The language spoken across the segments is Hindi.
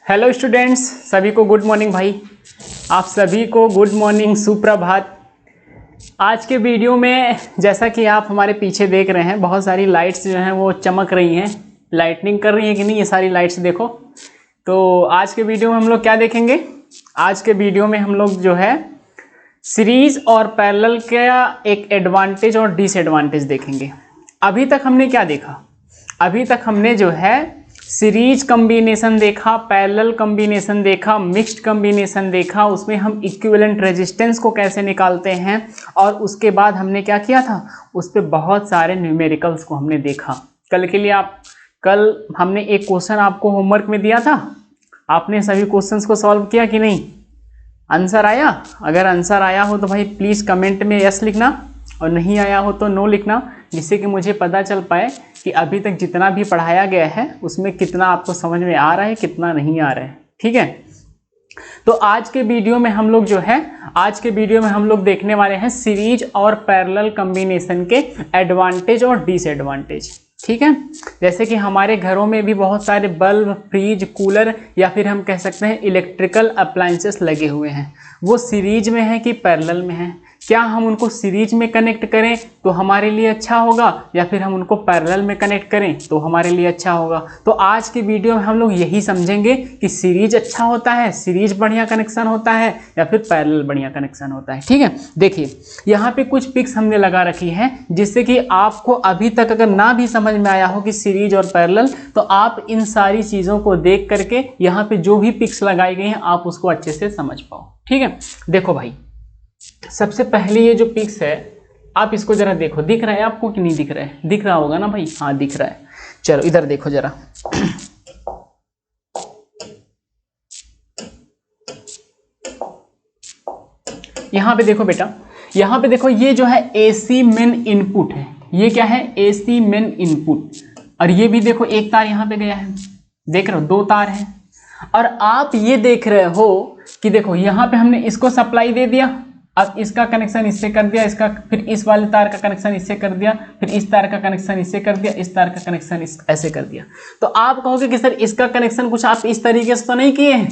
हेलो स्टूडेंट्स, सभी को गुड मॉर्निंग भाई। आप सभी को गुड मॉर्निंग, सुप्रभात। आज के वीडियो में जैसा कि आप हमारे पीछे देख रहे हैं, बहुत सारी लाइट्स जो हैं वो चमक रही हैं। लाइटनिंग कर रही है कि नहीं ये सारी लाइट्स देखो। तो आज के वीडियो में हम लोग क्या देखेंगे? आज के वीडियो में हम लोग जो है सीरीज और पैरेलल का एक एडवांटेज और डिसएडवांटेज देखेंगे। अभी तक हमने क्या देखा? अभी तक हमने जो है सीरीज कॉम्बिनेशन देखा, पैरेलल कॉम्बिनेशन देखा, मिक्स्ड कॉम्बिनेशन देखा, उसमें हम इक्विवेलेंट रेजिस्टेंस को कैसे निकालते हैं, और उसके बाद हमने क्या किया था, उस पर बहुत सारे न्यूमेरिकल्स को हमने देखा। कल हमने एक क्वेश्चन आपको होमवर्क में दिया था, आपने सभी क्वेश्चंस को सॉल्व किया कि नहीं? आंसर आया? अगर आंसर आया हो तो भाई प्लीज़ कमेंट में यस लिखना, और नहीं आया हो तो नो लिखना, जिससे कि मुझे पता चल पाए कि अभी तक जितना भी पढ़ाया गया है उसमें कितना आपको समझ में आ रहा है, कितना नहीं आ रहा है। ठीक है, तो आज के वीडियो में हम लोग जो है देखने वाले हैं सीरीज और पैरेलल कॉम्बिनेशन के एडवांटेज और डिसएडवांटेज। ठीक है, जैसे कि हमारे घरों में भी बहुत सारे बल्ब, फ्रिज, कूलर या फिर हम कह सकते हैं इलेक्ट्रिकल अप्लायंसेस लगे हुए हैं, वो सीरीज में है कि पैरेलल में है। क्या हम उनको सीरीज में कनेक्ट करें तो हमारे लिए अच्छा होगा, या फिर हम उनको पैरेलल में कनेक्ट करें तो हमारे लिए अच्छा होगा? तो आज की वीडियो में हम लोग यही समझेंगे कि सीरीज अच्छा होता है, सीरीज बढ़िया कनेक्शन होता है, या फिर पैरेलल बढ़िया कनेक्शन होता है। ठीक है, देखिए यहाँ पे कुछ पिक्स हमने लगा रखी हैं, जिससे कि आपको अभी तक अगर ना भी समझ में आया हो कि सीरीज और पैरेलल, तो आप इन सारी चीज़ों को देख करके यहाँ पे जो भी पिक्स लगाई गई हैं आप उसको अच्छे से समझ पाओ। ठीक है, देखो भाई, सबसे पहले ये जो पिक्स है आप इसको जरा देखो, दिख रहा है आपको कि नहीं दिख रहा है? दिख रहा होगा ना भाई? हाँ दिख रहा है। चलो इधर देखो जरा। यहां पे देखो बेटा, यहां पे देखो, ये जो है AC मेन इनपुट है। ये क्या है? AC main input. और ये भी देखो एक तार यहां पे गया है, देख रहे हो? दो तार है। और आप ये देख रहे हो कि देखो यहां पे हमने इसको सप्लाई दे दिया, अब इसका कनेक्शन इससे कर दिया, इसका फिर इस वाले तार का कनेक्शन इससे कर दिया, फिर इस तार का कनेक्शन इससे कर दिया, इस तार का कनेक्शन ऐसे कर दिया। तो आप कहोगे कि सर इसका कनेक्शन कुछ आप इस तरीके से तो नहीं किए हैं?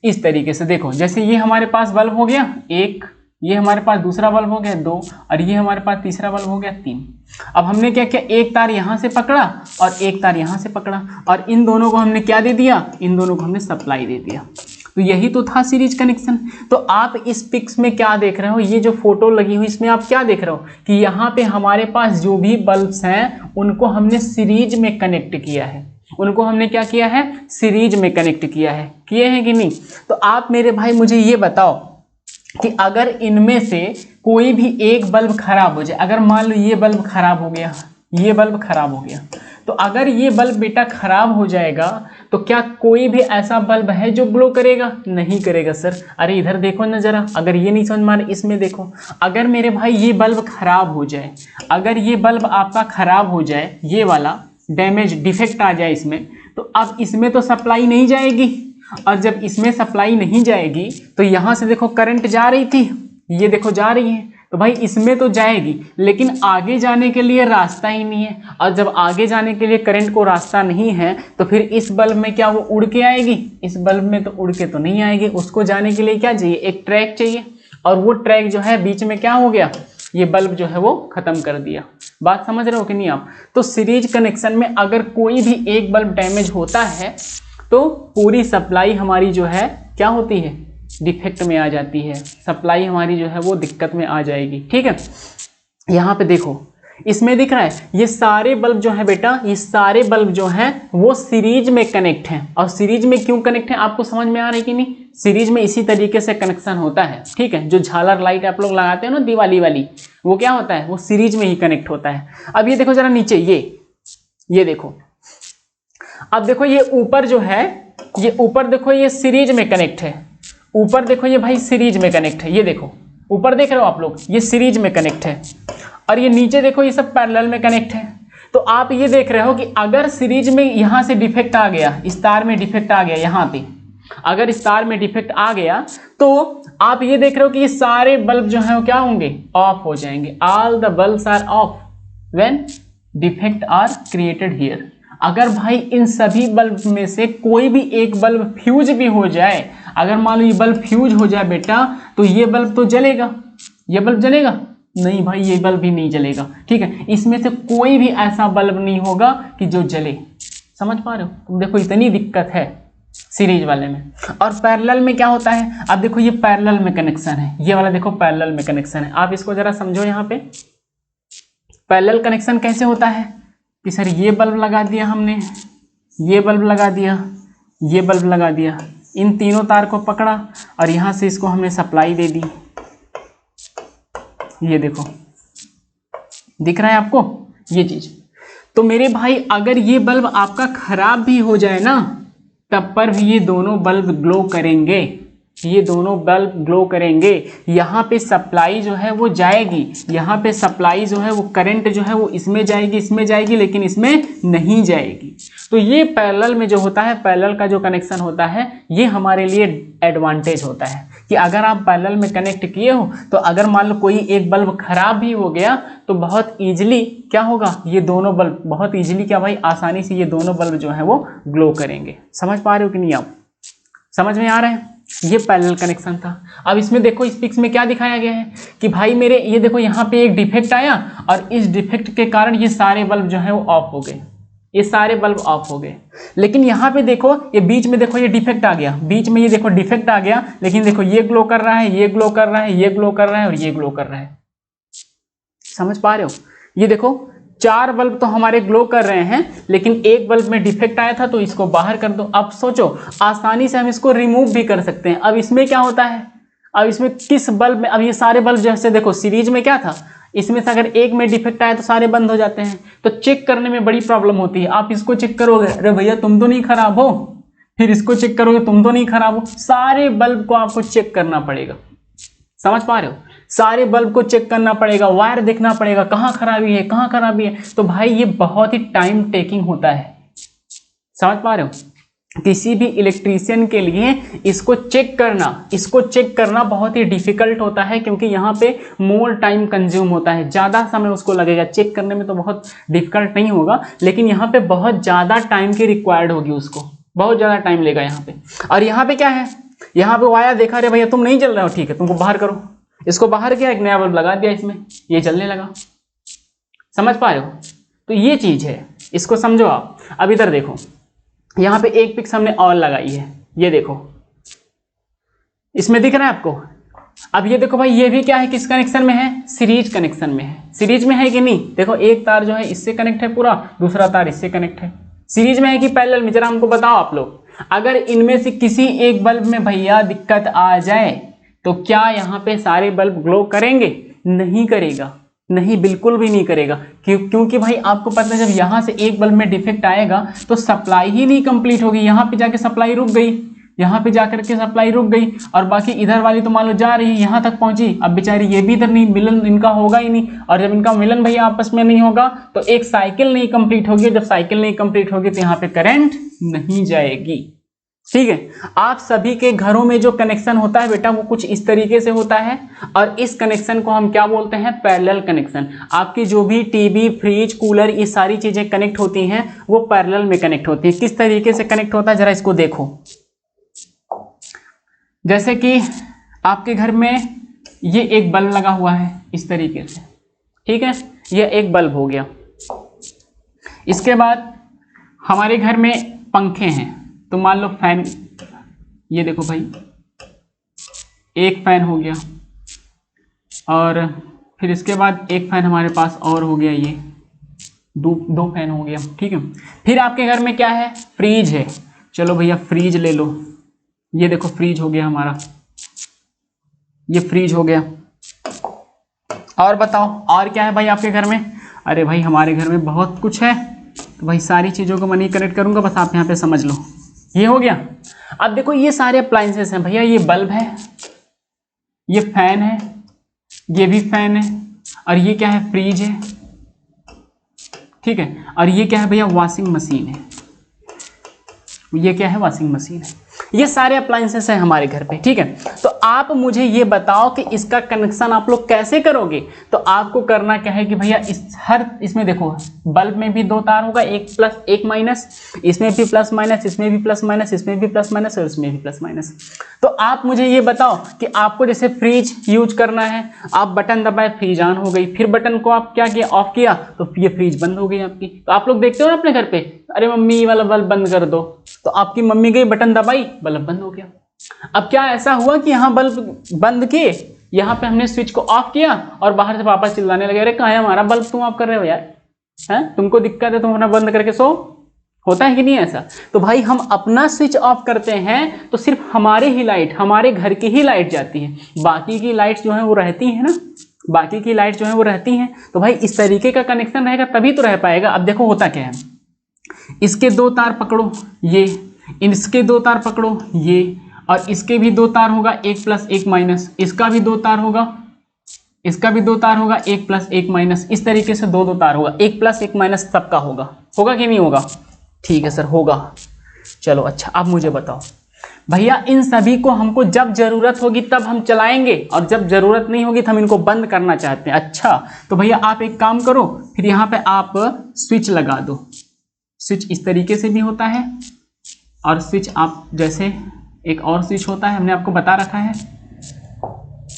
इस तरीके से देखो, जैसे ये हमारे पास बल्ब हो गया एक, ये हमारे पास दूसरा बल्ब हो गया दो, और ये हमारे पास तीसरा बल्ब हो गया तीन। अब हमने क्या किया, एक तार यहाँ से पकड़ा और एक तार यहाँ से पकड़ा, और इन दोनों को हमने क्या दे दिया? इन दोनों को हमने सप्लाई दे दिया। तो यही तो था सीरीज कनेक्शन। तो आप इस पिक्स में क्या देख रहे हो, ये जो फोटो लगी हुई इसमें आप क्या देख रहे हो कि यहाँ पे हमारे पास जो भी बल्ब्स हैं उनको हमने सीरीज में कनेक्ट किया है। उनको हमने क्या किया है? सीरीज में कनेक्ट किया है। किए हैं कि नहीं? तो आप मेरे भाई मुझे ये बताओ कि अगर इनमें से कोई भी एक बल्ब खराब हो जाए, अगर मान लो ये बल्ब खराब हो गया, ये बल्ब खराब हो गया, तो अगर ये बल्ब बेटा खराब हो जाएगा तो क्या कोई भी ऐसा बल्ब है जो ग्लो करेगा? नहीं करेगा सर। अरे इधर देखो ना जरा, अगर ये नहीं समझ में आ रहा इसमें देखो, अगर मेरे भाई ये बल्ब खराब हो जाए, अगर ये बल्ब आपका खराब हो जाए, ये वाला डैमेज डिफेक्ट आ जाए इसमें, तो अब इसमें तो सप्लाई नहीं जाएगी, और जब इसमें सप्लाई नहीं जाएगी तो यहाँ से देखो करंट जा रही थी, ये देखो जा रही है, तो भाई इसमें तो जाएगी, लेकिन आगे जाने के लिए रास्ता ही नहीं है। और जब आगे जाने के लिए करंट को रास्ता नहीं है तो फिर इस बल्ब में क्या वो उड़ के आएगी? इस बल्ब में तो उड़ के तो नहीं आएगी। उसको जाने के लिए क्या चाहिए? एक ट्रैक चाहिए, और वो ट्रैक जो है बीच में क्या हो गया, ये बल्ब जो है वो खत्म कर दिया। बात समझ रहे हो कि नहीं आप? तो सीरीज कनेक्शन में अगर कोई भी एक बल्ब डैमेज होता है तो पूरी सप्लाई हमारी जो है क्या होती है? डिफेक्ट में आ जाती है। सप्लाई हमारी जो है वो दिक्कत में आ जाएगी। ठीक है, यहाँ पे देखो, इसमें दिख रहा है ये सारे बल्ब जो है बेटा, ये सारे बल्ब जो हैं वो सीरीज में कनेक्ट हैं। और सीरीज में क्यों कनेक्ट है आपको समझ में आ रहा है कि नहीं? सीरीज में इसी तरीके से कनेक्शन होता है। ठीक है, जो झालर लाइट आप लोग लगाते हो ना दिवाली वाली, वो क्या होता है? वो सीरीज में ही कनेक्ट होता है। अब ये देखो जरा नीचे, ये देखो, अब देखो ये ऊपर जो है, ये ऊपर देखो ये सीरीज में कनेक्ट है। ऊपर देखो ये भाई सीरीज में कनेक्ट है, ये देखो ऊपर देख रहे हो आप लोग, ये सीरीज में कनेक्ट है। और ये नीचे देखो ये सब पैरेलल में कनेक्ट है। तो आप ये देख रहे हो कि अगर सीरीज में यहाँ से डिफेक्ट आ गया, इस तार में डिफेक्ट आ गया, यहाँ पे अगर इस तार में डिफेक्ट आ गया तो आप ये देख रहे हो कि ये सारे बल्ब जो है वो क्या होंगे? ऑफ हो जाएंगे। All the bulbs are off when defect are created here. अगर भाई इन सभी बल्ब में से कोई भी एक बल्ब फ्यूज भी हो जाए, अगर मान लो ये बल्ब फ्यूज हो जाए बेटा, तो ये बल्ब तो जलेगा, ये बल्ब जलेगा नहीं भाई, ये बल्ब भी नहीं जलेगा। ठीक है, इसमें से कोई भी ऐसा बल्ब नहीं होगा कि जो जले। समझ पा रहे हो? तुम देखो इतनी दिक्कत है सीरीज वाले में। और पैरेलल में क्या होता है, अब देखो ये पैरेलल में कनेक्शन है, ये वाला देखो पैरेलल में कनेक्शन है। आप इसको जरा समझो, यहाँ पे पैरेलल कनेक्शन कैसे होता है कि सर ये बल्ब लगा दिया हमने, ये बल्ब लगा दिया, ये बल्ब लगा दिया, इन तीनों तार को पकड़ा और यहाँ से इसको हमने सप्लाई दे दी। ये देखो दिख रहा है आपको ये चीज। तो मेरे भाई अगर ये बल्ब आपका खराब भी हो जाए ना, तब पर भी ये दोनों बल्ब ग्लो करेंगे, ये दोनों बल्ब ग्लो करेंगे। यहाँ पे सप्लाई जो है वो जाएगी, यहाँ पे सप्लाई जो है वो करंट जो है वो इसमें जाएगी, इसमें जाएगी, लेकिन इसमें नहीं जाएगी। तो ये पैरेलल में जो होता है, पैरेलल का जो कनेक्शन होता है, ये हमारे लिए एडवांटेज होता है कि अगर आप पैरेलल में कनेक्ट किए हो तो अगर मान लो कोई एक बल्ब खराब भी हो गया तो बहुत ईजिली क्या होगा, ये दोनों बल्ब बहुत ईजिली क्या भाई, आसानी से ये दोनों बल्ब जो है वो ग्लो करेंगे। समझ पा रहे हो कि नहीं आप? समझ में आ रहा है? ये पैरेलल कनेक्शन था। अब इसमें देखो इस पिक्स में क्या दिखाया गया है कि भाई मेरे ये देखो यहाँ पे एक डिफेक्ट आया और इस डिफेक्ट के कारण ये सारे बल्ब जो है वो ऑफ हो गए, ये सारे बल्ब ऑफ हो गए। लेकिन यहाँ पे देखो ये बीच में देखो ये डिफेक्ट आ गया, बीच में ये देखो डिफेक्ट आ गया, लेकिन देखो ये ग्लो कर रहा है, ये ग्लो कर रहा है, ये ग्लो कर रहा है और ये ग्लो कर रहा है। समझ पा रहे हो? ये देखो चार बल्ब तो हमारे ग्लो कर रहे हैं, लेकिन एक बल्ब में डिफेक्ट आया था तो इसको बाहर कर दो। अब सोचो आसानी से हम इसको रिमूव भी कर सकते हैं। अब इसमें क्या होता है, अब इसमें किस बल्ब में, अब ये सारे बल्ब जैसे देखो सीरीज में क्या था, इसमें से अगर एक में डिफेक्ट आया तो सारे बंद हो जाते हैं, तो चेक करने में बड़ी प्रॉब्लम होती है। आप इसको चेक करोगे, अरे भैया तुम तो नहीं खराब हो, फिर इसको चेक करोगे तुम तो नहीं खराब हो, सारे बल्ब को आपको चेक करना पड़ेगा। समझ पा रहे हो? सारे बल्ब को चेक करना पड़ेगा, वायर देखना पड़ेगा कहाँ खराबी है, कहाँ खराबी है। तो भाई ये बहुत ही टाइम टेकिंग होता है। समझ पा रहे हो? किसी भी इलेक्ट्रीशियन के लिए इसको चेक करना बहुत ही डिफिकल्ट होता है, क्योंकि यहाँ पे मोर टाइम कंज्यूम होता है, ज़्यादा समय उसको लगेगा। चेक करने में तो बहुत डिफिकल्ट नहीं होगा, लेकिन यहाँ पे बहुत ज़्यादा टाइम की रिक्वायर्ड होगी, उसको बहुत ज़्यादा टाइम लेगा यहाँ पे। और यहाँ पे क्या है, यहाँ पे वायर देखा, रे भैया तुम नहीं जल रहे हो, ठीक है तुमको बाहर करो, इसको बाहर किया, एक नया बल्ब लगा दिया इसमें, ये जलने लगा। समझ पा रहे हो? तो ये चीज़ है, इसको समझो आप। अब इधर देखो, यहाँ पे एक पिक्स हमने और लगाई है, ये देखो इसमें दिख रहा है आपको। अब ये देखो भाई, ये भी क्या है, किस कनेक्शन में है, सीरीज कनेक्शन में है। सीरीज में है कि नहीं? देखो एक तार जो है इससे कनेक्ट है पूरा, दूसरा तार इससे कनेक्ट है। सीरीज में है कि पैरेलल में, जरा हमको बताओ आप लोग। अगर इनमें से किसी एक बल्ब में भैया दिक्कत आ जाए तो क्या यहाँ पे सारे बल्ब ग्लो करेंगे? नहीं करेगा, नहीं, बिल्कुल भी नहीं करेगा। क्योंकि भाई आपको पता है जब यहाँ से एक बल्ब में डिफेक्ट आएगा तो सप्लाई ही नहीं कंप्लीट होगी, यहाँ पे जाके सप्लाई रुक गई, यहाँ पे जाकर के सप्लाई रुक गई, और बाकी इधर वाली तो मान लो जा रही है, यहाँ तक पहुंची, अब बेचारी ये भी इधर नहीं, मिलन इनका होगा ही नहीं। और जब इनका मिलन भैया आपस में नहीं होगा तो एक साइकिल नहीं कंप्लीट होगी, जब साइकिल नहीं कंप्लीट होगी तो यहाँ पे करंट नहीं जाएगी। ठीक है, आप सभी के घरों में जो कनेक्शन होता है बेटा वो कुछ इस तरीके से होता है, और इस कनेक्शन को हम क्या बोलते हैं, पैरेलल कनेक्शन। आपकी जो भी टीवी, फ्रिज, कूलर, ये सारी चीजें कनेक्ट होती हैं वो पैरेलल में कनेक्ट होती है। किस तरीके से कनेक्ट होता है जरा इसको देखो। जैसे कि आपके घर में ये एक बल्ब लगा हुआ है इस तरीके से, ठीक है, ये एक बल्ब हो गया। इसके बाद हमारे घर में पंखे हैं, तो मान लो फैन, ये देखो भाई एक फैन हो गया, और फिर इसके बाद एक फैन हमारे पास और हो गया, ये दो फैन हो गया। ठीक है, फिर आपके घर में क्या है, फ्रिज है, चलो भैया फ्रिज ले लो, ये देखो फ्रिज हो गया हमारा, ये फ्रिज हो गया। और बताओ और क्या है भाई आपके घर में? अरे भाई हमारे घर में बहुत कुछ है, तो भाई सारी चीज़ों को मैं नहीं कनेक्ट करूँगा, बस आप यहाँ पे समझ लो। ये हो गया। अब देखो ये सारे अप्लायंसेस हैं भैया, ये बल्ब है, ये फैन है, ये भी फैन है, और ये क्या है, फ्रिज है, ठीक है, और ये क्या है भैया, वॉशिंग मशीन है। ये क्या है, वॉशिंग मशीन है। ये सारे अप्लायंसेस हैं हमारे घर पे, ठीक है। तो आप मुझे ये बताओ कि इसका कनेक्शन आप लोग कैसे करोगे। तो आपको करना क्या है कि भैया इसमें देखो बल्ब में भी दो तार होगा, एक प्लस एक माइनस, इसमें भी प्लस माइनस, इसमें भी प्लस माइनस, इसमें भी प्लस माइनस और इसमें भी प्लस माइनस। तो आप मुझे ये बताओ कि आपको जैसे फ्रिज यूज करना है, आप बटन दबाए फ्रिज ऑन हो गई, फिर बटन को आप क्या किया ऑफ किया तो ये फ्रिज बंद हो गई आपकी। तो आप लोग देखते हो ना अपने घर पे, अरे मम्मी ये वाला बल्ब बंद कर दो, तो आपकी मम्मी गई बटन दबाई बल्ब बंद हो गया। अब क्या ऐसा हुआ कि यहाँ बल्ब बंद किए, यहाँ पे हमने स्विच को ऑफ किया और बाहर से पापा चिल्लाने लगे, अरे कहाँ है हमारा बल्ब, तुम ऑफ कर रहे हो यार, हैं तुमको दिक्कत है, तुम अपना बंद करके सो। होता है कि नहीं ऐसा। तो भाई हम अपना स्विच ऑफ करते हैं तो सिर्फ हमारे ही लाइट, हमारे घर की ही लाइट जाती है, बाकी की लाइट्स जो है वो रहती है ना, बाकी की लाइट जो है वो रहती हैं। तो भाई इस तरीके का कनेक्शन रहेगा तभी तो रह पाएगा। अब देखो होता क्या है, इसके दो तार पकड़ो ये, इसके दो तार पकड़ो ये, और इसके भी दो तार होगा एक प्लस एक माइनस, इसका भी दो तार होगा, इसका भी दो तार होगा एक प्लस एक माइनस, इस तरीके से दो दो तार होगा, एक प्लस एक माइनस सबका होगा। होगा कि नहीं होगा? ठीक है सर होगा। चलो अच्छा, अब मुझे बताओ भैया इन सभी को हमको जब जरूरत होगी तब हम चलाएंगे, और जब जरूरत नहीं होगी तो हम इनको बंद करना चाहते हैं। अच्छा तो भैया आप एक काम करो, फिर यहाँ पे आप स्विच लगा दो। स्विच इस तरीके से भी होता है, और स्विच आप जैसे एक और स्विच होता है, हमने आपको बता रखा है।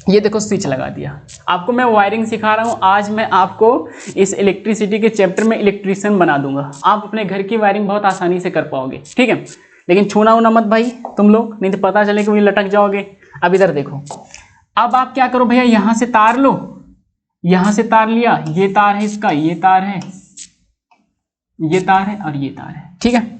ये देखो स्विच लगा दिया। आपको मैं वायरिंग सिखा रहा हूँ, आज मैं आपको इस इलेक्ट्रिसिटी के चैप्टर में इलेक्ट्रीशियन बना दूंगा। आप अपने घर की वायरिंग बहुत आसानी से कर पाओगे, ठीक है। लेकिन छूना उना मत भाई तुम लोग, नहीं तो पता चले कि वही लटक जाओगे। अब इधर देखो, अब आप क्या करो भैया, यहां से तार लो, यहां से तार लिया, ये तार है इसका, ये तार है, ये तार है और ये तार है, ठीक है।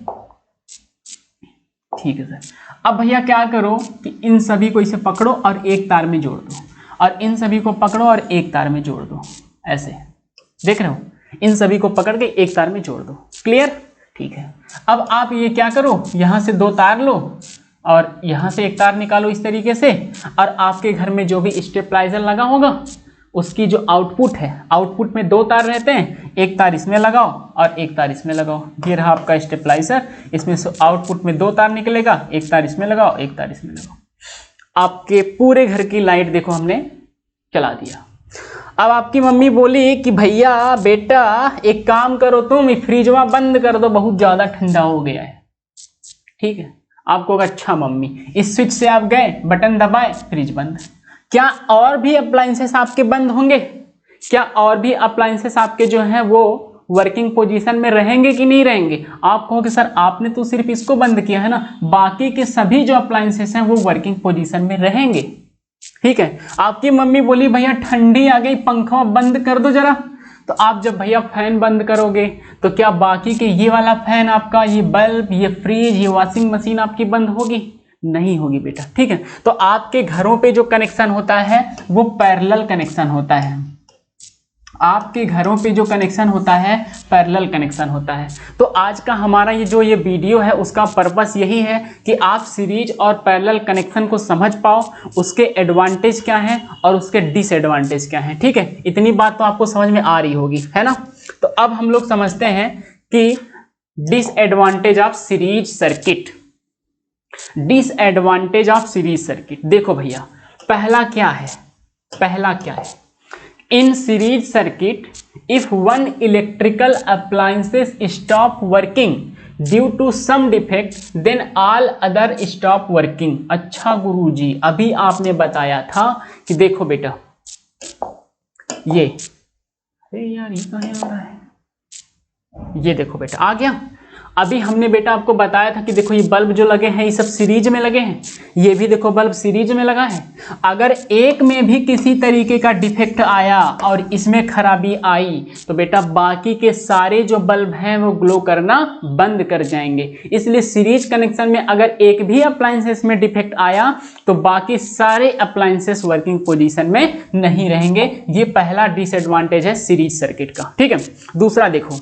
ठीक है सर। अब भैया क्या करो कि इन सभी को इसे पकड़ो और एक तार में जोड़ दो, और इन सभी को पकड़ो और एक तार में जोड़ दो, ऐसे देख रहे हो, इन सभी को पकड़ के एक तार में जोड़ दो। क्लियर? ठीक है। अब आप ये क्या करो, यहां से दो तार लो और यहां से एक तार निकालो इस तरीके से, और आपके घर में जो भी स्टेबलाइजर लगा होगा उसकी जो आउटपुट है, आउटपुट में दो तार रहते हैं, एक तार इसमें लगाओ और एक तार इसमें लगाओ। ये रहा आपका स्टेबलाइजर, इसमें से आउटपुट में दो तार निकलेगा, एक तार इसमें लगाओ, एक तार इसमें लगाओ। आपके पूरे घर की लाइट देखो हमने चला दिया। अब आपकी मम्मी बोली कि भैया बेटा एक काम करो, तुम फ्रिजवा बंद कर दो, बहुत ज्यादा ठंडा हो गया है। ठीक है, आपको अच्छा मम्मी, इस स्विच से आप गए, बटन दबाए, फ्रिज बंद। क्या और भी अप्लायंसेस आपके बंद होंगे? क्या और भी अप्लायंसेस आपके जो हैं वो वर्किंग पोजीशन में रहेंगे कि नहीं रहेंगे? आप कहोगे सर आपने तो सिर्फ इसको बंद किया है ना, बाकी के सभी जो अप्लायंसेस हैं वो वर्किंग पोजीशन में रहेंगे। ठीक है। आपकी मम्मी बोली भैया ठंडी आ गई, पंखा बंद कर दो जरा। तो आप जब भैया फैन बंद करोगे तो क्या बाकी के ये वाला फैन आपका, ये बल्ब, ये फ्रिज, ये वॉशिंग मशीन आपकी बंद होगी? नहीं होगी बेटा। ठीक है। तो आपके घरों पे जो कनेक्शन होता है वो पैरेलल कनेक्शन होता है। आपके घरों पे जो कनेक्शन होता है पैरेलल कनेक्शन होता है। तो आज का हमारा ये वीडियो है उसका पर्पस यही है कि आप सीरीज और पैरेलल कनेक्शन को समझ पाओ, उसके एडवांटेज क्या हैं और उसके डिसएडवांटेज क्या हैं। ठीक है, इतनी बात तो आपको समझ में आ रही होगी, है ना। तो अब हम लोग समझते हैं कि disadvantage of series circuit. Disadvantage of series circuit देखो भैया, पहला क्या है, पहला क्या है, in series circuit if one electrical appliances stop working due to some defect then all other stop working. अच्छा गुरुजी, अभी आपने बताया था कि देखो बेटा ये, अरे यार ये कहाँ आ रहा है, ये देखो बेटा आ गया। अभी हमने बेटा आपको बताया था कि देखो ये बल्ब जो लगे हैं ये सब सीरीज में लगे हैं, ये भी देखो बल्ब सीरीज में लगा है। अगर एक में भी किसी तरीके का डिफेक्ट आया और इसमें खराबी आई तो बेटा बाकी के सारे जो बल्ब हैं वो ग्लो करना बंद कर जाएंगे। इसलिए सीरीज कनेक्शन में अगर एक भी अप्लायंसेस में डिफेक्ट आया तो बाकी सारे अप्लायंसेस वर्किंग पोजीशन में नहीं रहेंगे। ये पहला डिसएडवांटेज है सीरीज सर्किट का। ठीक है। दूसरा देखो,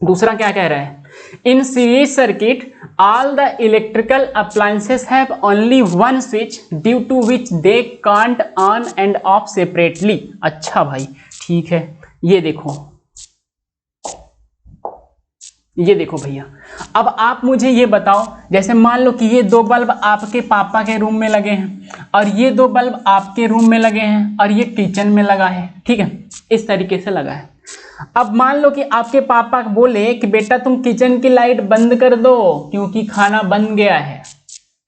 दूसरा क्या कह रहा है, in series circuit all the electrical appliances have only one switch due to which they can't on and off separately। अच्छा भाई ठीक है, ये देखो ये देखो भैया, अब आप मुझे ये बताओ, जैसे मान लो कि ये दो बल्ब आपके पापा के रूम में लगे हैं और ये दो बल्ब आपके रूम में लगे हैं और ये किचन में लगा है, ठीक है, इस तरीके से लगा है। अब मान लो कि आपके पापा बोले कि बेटा तुम किचन की लाइट बंद कर दो क्योंकि खाना बन गया है,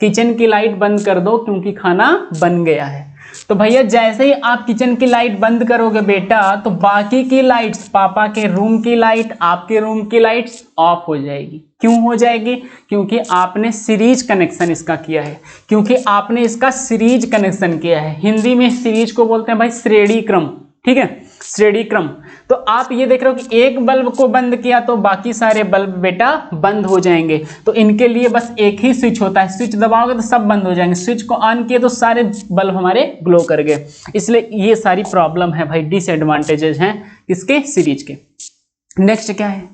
किचन की लाइट बंद कर दो क्योंकि खाना बन गया है। तो भैया जैसे ही आप किचन की लाइट बंद करोगे बेटा, तो बाकी की लाइट्स, पापा के रूम की लाइट, आपके रूम की लाइट्स ऑफ हो जाएगी। क्यों हो जाएगी? क्योंकि आपने सीरीज कनेक्शन इसका किया है, क्योंकि आपने इसका सीरीज कनेक्शन किया है। हिंदी में सीरीज को बोलते हैं भाई श्रेणी क्रम, ठीक है, श्रेणी क्रम। तो आप ये देख रहे हो कि एक बल्ब को बंद किया तो बाकी सारे बल्ब बेटा बंद हो जाएंगे। तो इनके लिए बस एक ही स्विच होता है, स्विच दबाओगे तो सब बंद हो जाएंगे, स्विच को ऑन किए तो सारे बल्ब हमारे ग्लो कर गए। इसलिए ये सारी प्रॉब्लम है भाई, डिसएडवांटेजेस हैं इसके सीरीज के। नेक्स्ट क्या है?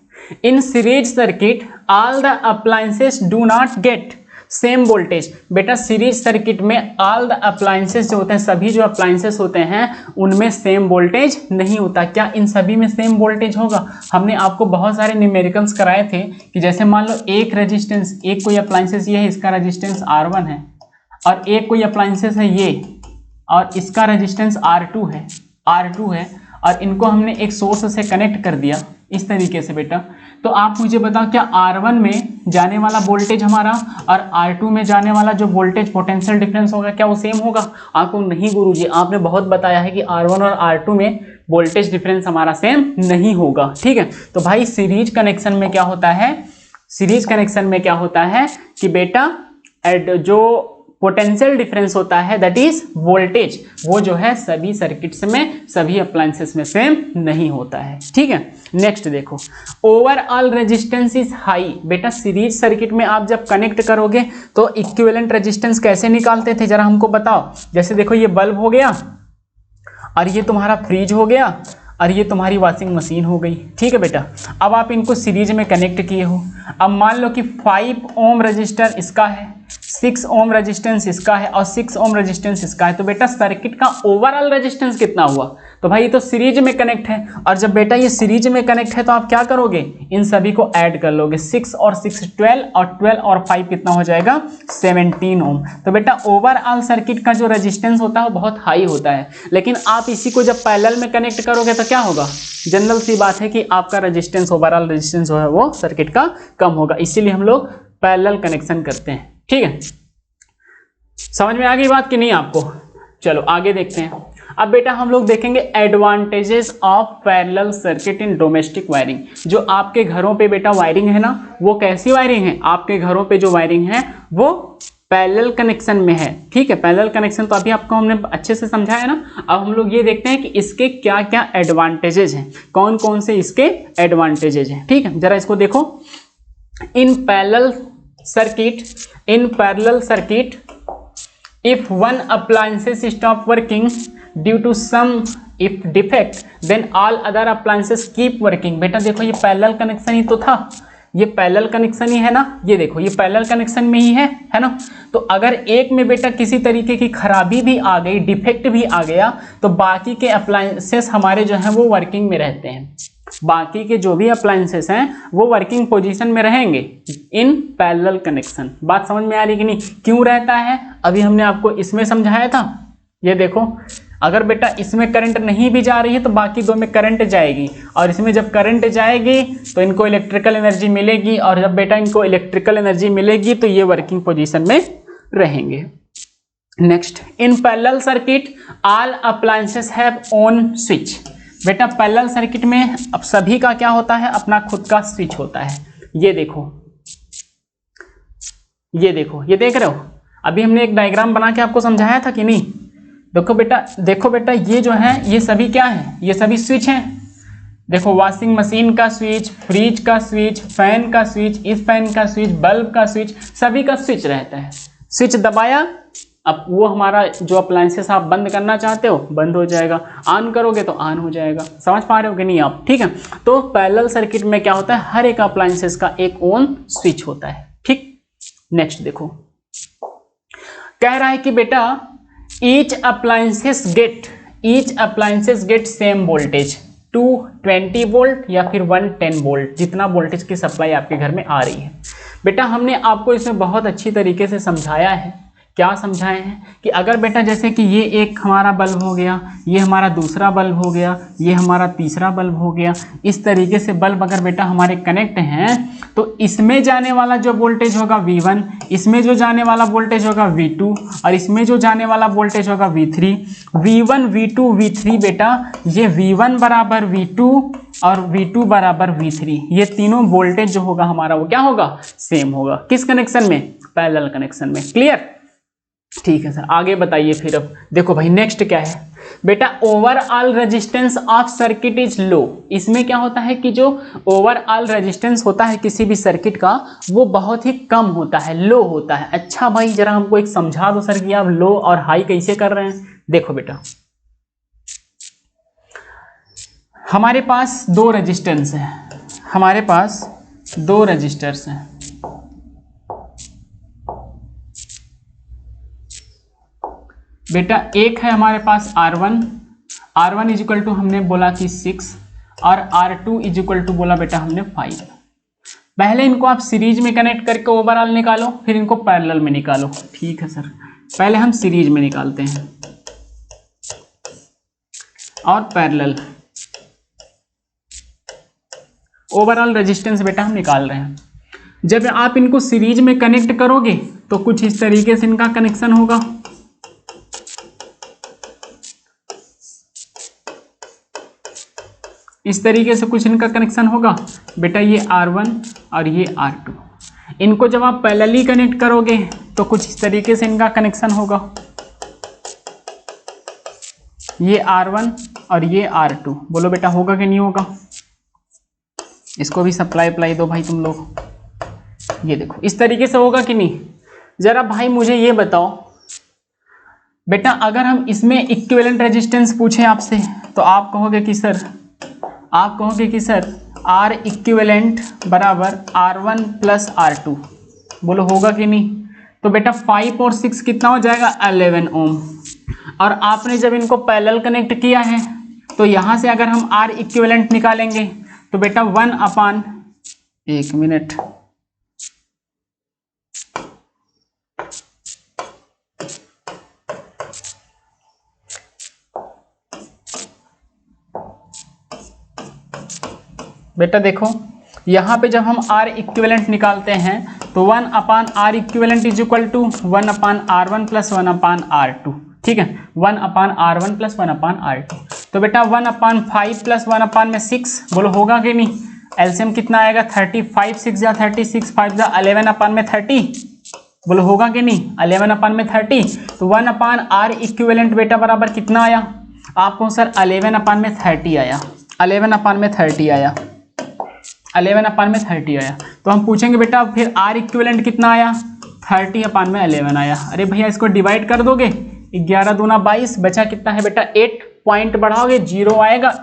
In series circuit all the appliances do not get same voltage. बेटा सीरीज सर्किट में ऑल द अप्लायंसेस जो होते हैं, सभी जो अप्लायंसेस होते हैं उनमें सेम वोल्टेज नहीं होता। क्या इन सभी में सेम वोल्टेज होगा? हमने आपको बहुत सारे न्यूमेरिकल्स कराए थे कि जैसे मान लो एक रेजिस्टेंस, एक कोई अप्लायंसेस ये है, इसका रेजिस्टेंस R1 है, और एक कोई अप्लायंसेस है ये और इसका रेजिस्टेंस R2 है, और इनको हमने एक सोर्स से कनेक्ट कर दिया इस तरीके से बेटा। तो आप मुझे बताओ क्या R1 में जाने वाला वोल्टेज हमारा और R2 में जाने वाला जो वोल्टेज पोटेंशियल डिफरेंस होगा क्या वो सेम होगा? आपको नहीं गुरुजी, आपने बहुत बताया है कि R1 और R2 में वोल्टेज डिफरेंस हमारा सेम नहीं होगा, ठीक है। तो भाई सीरीज कनेक्शन में क्या होता है, सीरीज कनेक्शन में क्या होता है कि बेटा जो पोटेंशियल डिफरेंस होता है दैट इज वोल्टेज, वो जो है सभी सर्किट्स में, सभी अप्लायंसेस में सेम नहीं होता है, ठीक है। नेक्स्ट देखो, ओवरऑल रेजिस्टेंस इज हाई। बेटा सीरीज सर्किट में आप जब कनेक्ट करोगे तो इक्विवेलेंट रेजिस्टेंस कैसे निकालते थे जरा हमको बताओ। जैसे देखो ये बल्ब हो गया और ये तुम्हारा फ्रिज हो गया और ये तुम्हारी वॉशिंग मशीन हो गई, ठीक है बेटा। अब आप इनको सीरीज में कनेक्ट किए हो। अब मान लो कि 5 ओम रजिस्टर इसका है, 6 ओम रेजिस्टेंस इसका है और 6 ओम रेजिस्टेंस इसका है। तो बेटा सर्किट का ओवरऑल रेजिस्टेंस कितना हुआ? तो भाई ये तो सीरीज में कनेक्ट है, और जब बेटा ये सीरीज में कनेक्ट है तो आप क्या करोगे, इन सभी को ऐड कर लोगे। 6 और 6 12 और 12 और 5 कितना हो जाएगा? 17 ओम। तो बेटा ओवरऑल सर्किट का जो रेजिस्टेंस होता है वो बहुत हाई होता है, लेकिन आप इसी को जब पैरेलल में कनेक्ट करोगे तो क्या होगा? जनरल सी बात है कि आपका रेजिस्टेंस, ओवरऑल रेजिस्टेंस जो है वो सर्किट का कम होगा। इसीलिए हम लोग पैरेलल कनेक्शन करते हैं, ठीक है। समझ में आ गई बात कि नहीं आपको? चलो आगे देखते हैं। अब बेटा हम लोग देखेंगे advantages of parallel circuit in domestic wiring. जो आपके घरों पे बेटा वायरिंग है ना, वो कैसी वायरिंग है? आपके घरों पे जो वायरिंग है वो पैरेलल कनेक्शन में है, ठीक है। पैरेलल कनेक्शन तो अभी आपको हमने अच्छे से समझाया ना। अब हम लोग ये देखते हैं कि इसके क्या क्या एडवांटेजेस हैं, कौन कौन से इसके एडवांटेजेस हैं, ठीक है। जरा इसको देखो। In parallel circuit if one appliances stop working due to some if defect then all other appliances keep working। बेटा देखो ये पैरेलल कनेक्शन ही तो था, ये पैरेलल कनेक्शन ही है ना, ये देखो ये पैरेलल कनेक्शन में ही है ना। तो अगर एक में बेटा किसी तरीके की खराबी भी आ गई, डिफेक्ट भी आ गया, तो बाकी के अप्लायंसेस हमारे जो हैं वो वर्किंग में रहते हैं। बाकी के जो भी अप्लायंसेस हैं वो वर्किंग पोजीशन में रहेंगे इन पैरेलल कनेक्शन। बात समझ में आ रही कि नहीं? क्यों रहता है अभी हमने आपको इसमें समझाया था। ये देखो अगर बेटा इसमें करंट नहीं भी जा रही है तो बाकी दो में करंट जाएगी, और इसमें जब करंट जाएगी तो इनको इलेक्ट्रिकल एनर्जी मिलेगी, और जब बेटा इनको इलेक्ट्रिकल एनर्जी मिलेगी तो ये वर्किंग पोजीशन में रहेंगे। Next, in parallel circuit all appliances have own switch. बेटा पैरेलल सर्किट में अब सभी का क्या होता है? अपना खुद का स्विच होता है। ये देखो, ये देखो, ये देख रहे हो? अभी हमने एक डायग्राम बना के आपको समझाया था कि नहीं? देखो बेटा ये जो है ये सभी क्या है? ये सभी स्विच हैं। देखो वॉशिंग मशीन का स्विच, फ्रिज का स्विच, फैन का स्विच, इस फैन का स्विच, बल्ब का स्विच, सभी का स्विच रहता है। स्विच दबाया, अब वो हमारा जो अप्लायंसेस आप बंद करना चाहते हो बंद हो जाएगा, ऑन करोगे तो ऑन हो जाएगा। समझ पा रहे हो कि नहीं आप? ठीक है। तो पैरेलल सर्किट में क्या होता है? हर एक अप्लायंसेस का एक ओन स्विच होता है, ठीक। नेक्स्ट देखो, कह रहा है कि बेटा each appliances get same voltage. 220 volt या फिर 110 वोल्ट, जितना वोल्टेज की सप्लाई आपके घर में आ रही है। बेटा हमने आपको इसमें बहुत अच्छी तरीके से समझाया है। क्या समझाए हैं कि अगर बेटा जैसे कि ये एक हमारा बल्ब हो गया, ये हमारा दूसरा बल्ब हो गया, ये हमारा तीसरा बल्ब हो गया, इस तरीके से बल्ब अगर बेटा हमारे कनेक्ट हैं तो इसमें जाने वाला जो वोल्टेज होगा V1, इसमें जो जाने वाला वोल्टेज होगा V2 और इसमें जो जाने वाला वोल्टेज होगा V3। V1 V2 V3 बेटा ये V1 बराबर V2 और V2 बराबर V3, ये तीनों वोल्टेज जो होगा हमारा वो क्या होगा, सेम होगा। किस कनेक्शन में, पैरेलल कनेक्शन में। क्लियर, ठीक है सर। आगे बताइए फिर। अब देखो भाई नेक्स्ट क्या है बेटा, overall resistance of circuit is low. इसमें क्या होता है कि जो ओवरऑल रेजिस्टेंस होता है किसी भी सर्किट का वो बहुत ही कम होता है, लो होता है। अच्छा भाई जरा हमको एक समझा दो सर कि आप लो और हाई कैसे कर रहे हैं। देखो बेटा हमारे पास दो रेजिस्टेंस है, हमारे पास दो रेजिस्टर्स हैं। बेटा एक है हमारे पास R1 इज इक्वल टू हमने बोला कि 6 और R2 इज इक्वल टू बोला बेटा हमने 5। पहले इनको आप सीरीज में कनेक्ट करके ओवरऑल निकालो, फिर इनको पैरेलल में निकालो। ठीक है सर, पहले हम सीरीज में निकालते हैं और पैरेलल। ओवरऑल रेजिस्टेंस बेटा हम निकाल रहे हैं। जब आप इनको सीरीज में कनेक्ट करोगे तो कुछ इस तरीके से इनका कनेक्शन होगा। इस तरीके से कुछ इनका कनेक्शन होगा बेटा, ये R1 और ये R2। इनको जब आप पैरेलली कनेक्ट करोगे तो कुछ इस तरीके से इनका कनेक्शन होगा, ये R1 और ये R2। बोलो बेटा होगा कि नहीं होगा। इसको भी सप्लाई अप्लाई दो भाई तुम लोग। ये देखो इस तरीके से होगा कि नहीं। जरा भाई मुझे ये बताओ बेटा, अगर हम इसमें इक्विवेलेंट रेजिस्टेंस पूछें आपसे तो आप कहोगे कि सर R इक्विवेलेंट बराबर R1 प्लस R2। बोलो होगा कि नहीं। तो बेटा 5 और 6 कितना हो जाएगा, 11 ओम। और आपने जब इनको पैरेलल कनेक्ट किया है तो यहाँ से अगर हम R इक्विवेलेंट निकालेंगे तो बेटा 1 मिनट बेटा देखो यहाँ पे जब हम R इक्विवेलेंट निकालते हैं तो 1/R equivalent is equal to 1/R1 plus 1/R2। ठीक है, 1/R1 प्लस 1/R2। तो बेटा 1/5 प्लस 1/6। बोलो होगा कि नहीं। एलसीएम कितना आएगा, 35 6 जा 36, 5 जा 11/30। बोलो होगा कि नहीं, 11/30। तो 1/R इक्विवेलेंट बेटा बराबर कितना आया आपको सर, 11/30 आया। 11/30 आया। 11/30 आया। तो हम पूछेंगे बेटा फिर R इक्विवेलेंट कितना आया, 30/11 आया। अरे भैया इसको डिवाइड कर दोगे, 11 दूना 22, बचा कितना है बेटा 8 पॉइंट बढ़ाओगे 0 आएगा।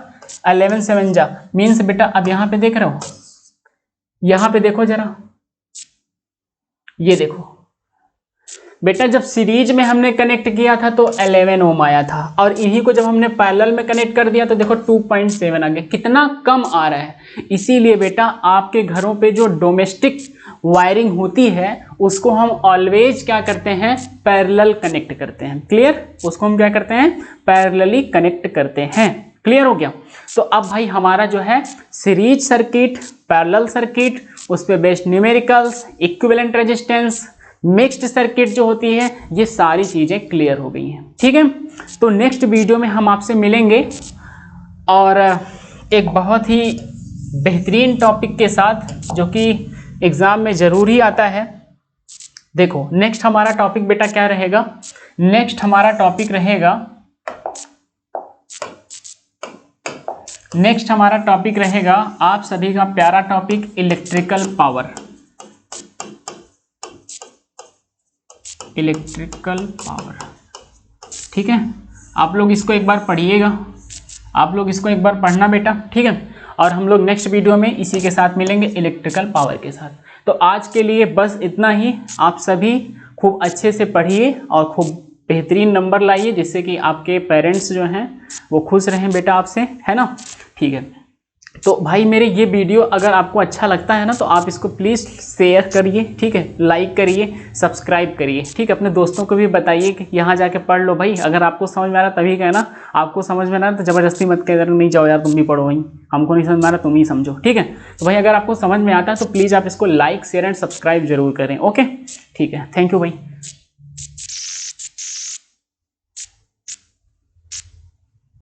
11 7 जा मीन्स बेटा अब यहाँ पे देख रहे हो, यहाँ पे देखो जरा, ये देखो बेटा जब सीरीज में हमने कनेक्ट किया था तो 11 ओम आया था और इन्हीं को जब हमने पैरेलल में कनेक्ट कर दिया तो देखो 2.7 आ गया। कितना कम आ रहा है। इसीलिए बेटा आपके घरों पे जो डोमेस्टिक वायरिंग होती है उसको हम ऑलवेज क्या करते हैं, पैरेलल कनेक्ट करते हैं। क्लियर, उसको हम क्या करते हैं, पैरेलली कनेक्ट करते हैं। क्लियर हो गया। तो अब भाई हमारा जो है सीरीज सर्किट, पैरेलल सर्किट, उस पे based numericals, equivalent resistance, mixed circuit जो होती है, ये सारी चीजें क्लियर हो गई हैं। ठीक है, तो नेक्स्ट वीडियो में हम आपसे मिलेंगे और एक बहुत ही बेहतरीन टॉपिक के साथ जो कि एग्जाम में जरूर ही आता है। देखो नेक्स्ट हमारा टॉपिक बेटा क्या रहेगा, नेक्स्ट हमारा टॉपिक रहेगा आप सभी का प्यारा टॉपिक इलेक्ट्रिकल पावर। ठीक है, आप लोग इसको एक बार पढ़िएगा, आप लोग इसको एक बार पढ़ना बेटा। ठीक है, और हम लोग नेक्स्ट वीडियो में इसी के साथ मिलेंगे, इलेक्ट्रिकल पावर के साथ। तो आज के लिए बस इतना ही। आप सभी खूब अच्छे से पढ़िए और खूब बेहतरीन नंबर लाइए जिससे कि आपके पेरेंट्स जो हैं वो खुश रहें बेटा आपसे, है ना। ठीक है। तो भाई मेरे ये वीडियो अगर आपको अच्छा लगता है ना तो आप इसको प्लीज़ शेयर करिए, ठीक है, लाइक करिए, सब्सक्राइब करिए, ठीक है। अपने दोस्तों को भी बताइए कि यहाँ जाके पढ़ लो भाई, अगर आपको समझ में आ रहा तभी कहना, आपको समझ में आ रहा तो ज़बरदस्ती मत कह नहीं जाओ यार तुम भी पढ़ो भाई, हमको नहीं समझ में आ रहा तुम ही समझो, ठीक है। तो भाई अगर आपको समझ में आता है तो प्लीज़ आप इसको लाइक शेयर एंड सब्सक्राइब जरूर करें, ओके, ठीक है। थैंक यू भाई।